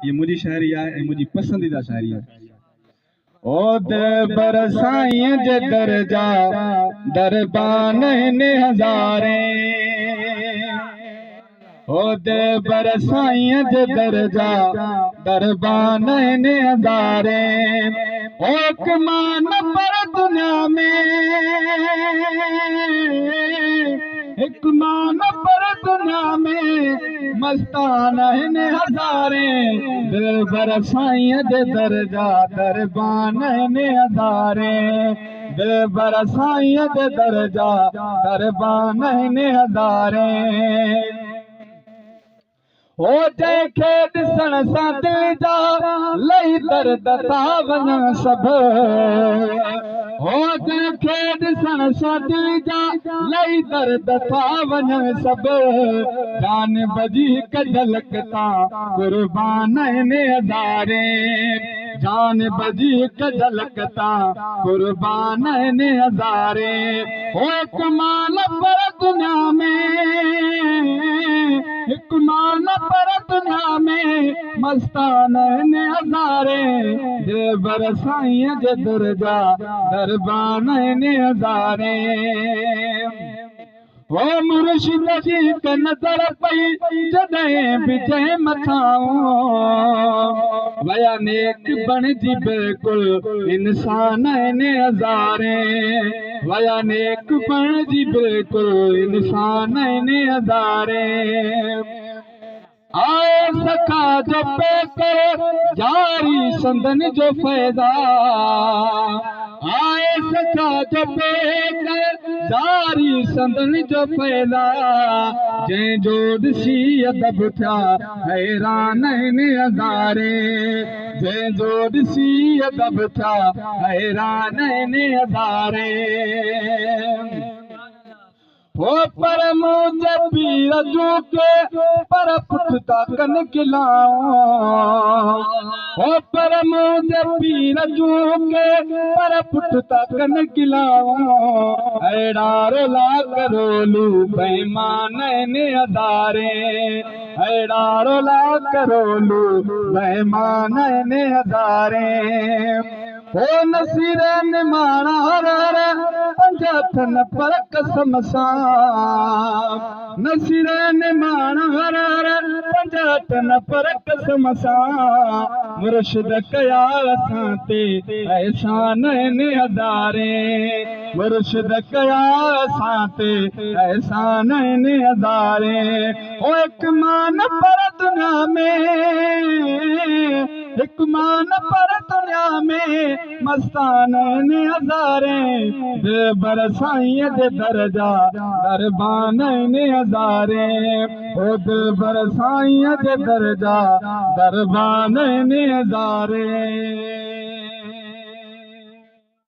ये मुझी शायरी है, मुझी पसंदीदा शायरी है। ओ दिलबर साईं जे दरजा दरबान ने हज़ारे, ओ दिलबर साईं जे दरजा दरबान ने हज़ारे। ओ कमान पर दुनिया में, एक मान पर दुनिया में मस्तान ने हज़ारे। दिलबर साईं जे दरजा दरबान ने हज़ारे, दिलबर साईं जे दरजा दरबान ने हज़ारे। ओ जंहिंखे ॾिसण सां दिलि जा लही दर्द था वञनि सभु, ओ जंहिंखे ॾिसण सां दिलि जा लही दर्द था वञनि सभु। जान बजी हिक झलक तां क़ुर्बान ने हज़ारे, जान बजी हिक झलक तां क़ुर्बान ने हज़ारे। ओ कमाल पर दुनिया में, हिक मान पर दुनिया में मस्तान ने हज़ारे। दिलबर साईं जे दरजा दरबान ने हज़ारे। ओ मुर्शिद जी हिक नज़र पई जॾहिं बि जंहिं मथां, वया नेक बणिजी बिल्कुलु इंसान ने हज़ारे, वया नेक बणिजी बिल्कुलु इंसान ने हज़ारे। आए सखा जो पे करे जारी संदन जो फ़ैज़ा, आए सखा जो पे करे जारी संदन जो फ़ैज़ा। जंहिंजो ॾिसी अदब थिया हैरान ने हज़ारे, जंहिंजो ॾिसी अदब थिया हैरान ने हज़ारे। हो पर मुझे पीर जो के पर पुठता कन खिलाऊं, हो पर मुझे पीर जो के पर पुठता कन खिलाऊं। अहिड़ा रोला करोलू बेईमान ने हज़ारे, अहिड़ा रोला करोलू बेईमान ने हज़ारे। हो नसीरन माणा पंज अथन पर कसम सां, नसीरन माणा पंज अथन पर कसम सां। मुर्शिद कया असां ते एहसान ने हज़ारे, मुर्शिद कया असां ते एहसान ने हज़ारे। ओ हिक मान पर दुनिया में, हिक मान पर दुनिया में मस्तान ने हज़ारे। दिलबर साईं जे दरजा दरबान ने हज़ारे, ओ दिलबर साईं जे दरजा दरबान ने हज़ारे।